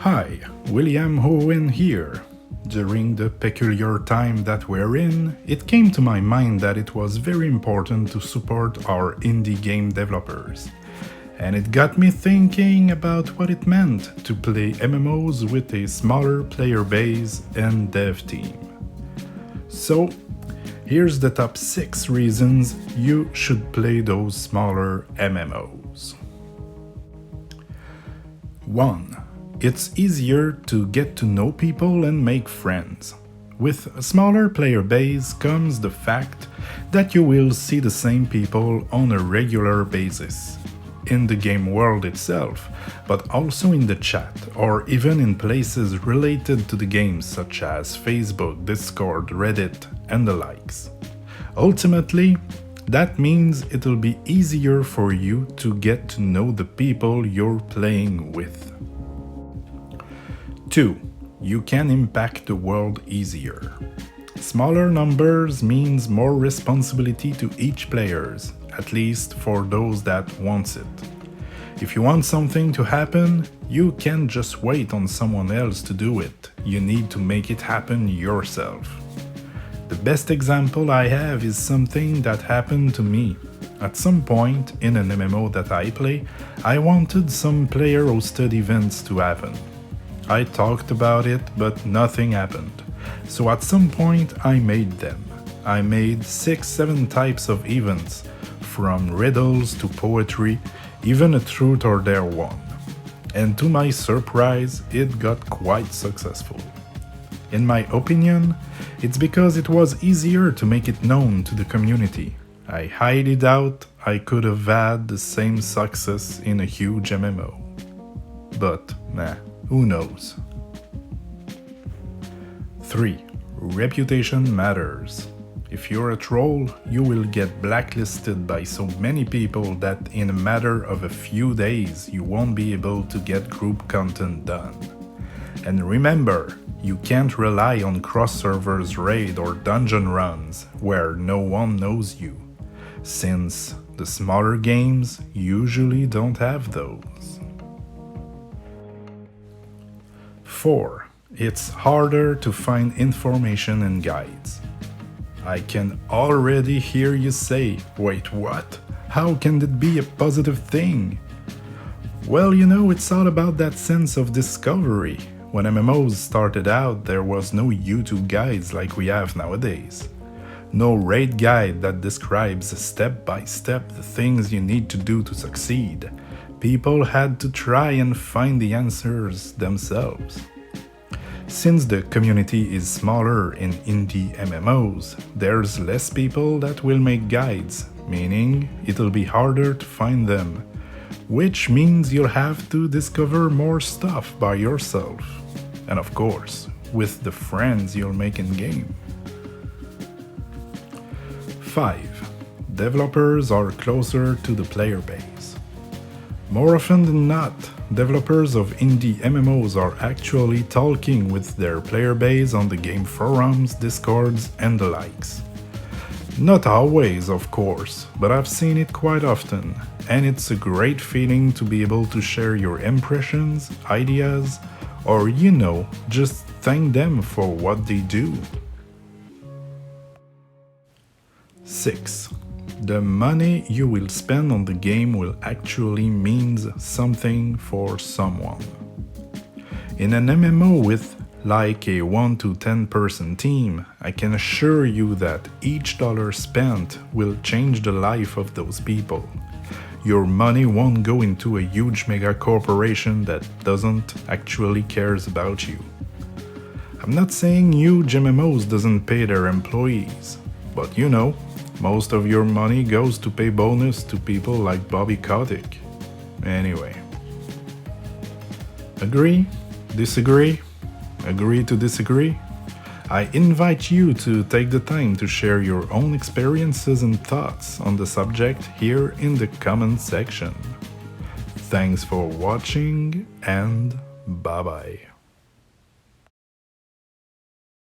Hi, William Owen here. During the peculiar time that we're in, it came to my mind that it was very important to support our indie game developers. And it got me thinking about what it meant to play MMOs with a smaller player base and dev team. So, here's the top 6 reasons you should play those smaller MMOs. 1. It's easier to get to know people and make friends. With a smaller player base comes the fact that you will see the same people on a regular basis, in the game world itself, but also in the chat or even in places related to the game such as Facebook, Discord, Reddit, and the likes. Ultimately, that means it'll be easier for you to get to know the people you're playing with. 2. You can impact the world easier. Smaller numbers means more responsibility to each player, at least for those that wants it. If you want something to happen, you can't just wait on someone else to do it. You need to make it happen yourself. The best example I have is something that happened to me. At some point in an MMO that I play, I wanted some player-hosted events to happen. I talked about it, but nothing happened. So at some point I made them. I made 6-7 types of events, from riddles to poetry, even a truth or dare one. And to my surprise, it got quite successful. In my opinion, it's because it was easier to make it known to the community. I highly doubt I could have had the same success in a huge MMO. But, who knows? 3. Reputation matters. If you're a troll, you will get blacklisted by so many people that in a matter of a few days you won't be able to get group content done. And remember, you can't rely on cross-servers raid or dungeon runs where no one knows you, since the smaller games usually don't have those. 4. It's harder to find information and guides. I can already hear you say, wait, what? How can that be a positive thing? Well, it's all about that sense of discovery. When MMOs started out, there was no YouTube guides like we have nowadays. No raid guide that describes step by step the things you need to do to succeed. People had to try and find the answers themselves. Since the community is smaller in indie MMOs, there's less people that will make guides, meaning it'll be harder to find them, which means you'll have to discover more stuff by yourself. And of course, with the friends you'll make in-game. 5. Developers are closer to the player base. More often than not, developers of indie MMOs are actually talking with their player base on the game forums, discords, and the likes. Not always, of course, but I've seen it quite often, and it's a great feeling to be able to share your impressions, ideas, or just thank them for what they do. 6. The money you will spend on the game will actually mean something for someone. In an MMO with like a 1 to 10 person team, I can assure you that each dollar spent will change the life of those people. Your money won't go into a huge mega corporation that doesn't actually cares about you. I'm not saying huge MMOs doesn't pay their employees, but most of your money goes to pay bonus to people like Bobby Kotick. Anyway. Agree? Disagree? Agree to disagree? I invite you to take the time to share your own experiences and thoughts on the subject here in the comment section. Thanks for watching and bye-bye.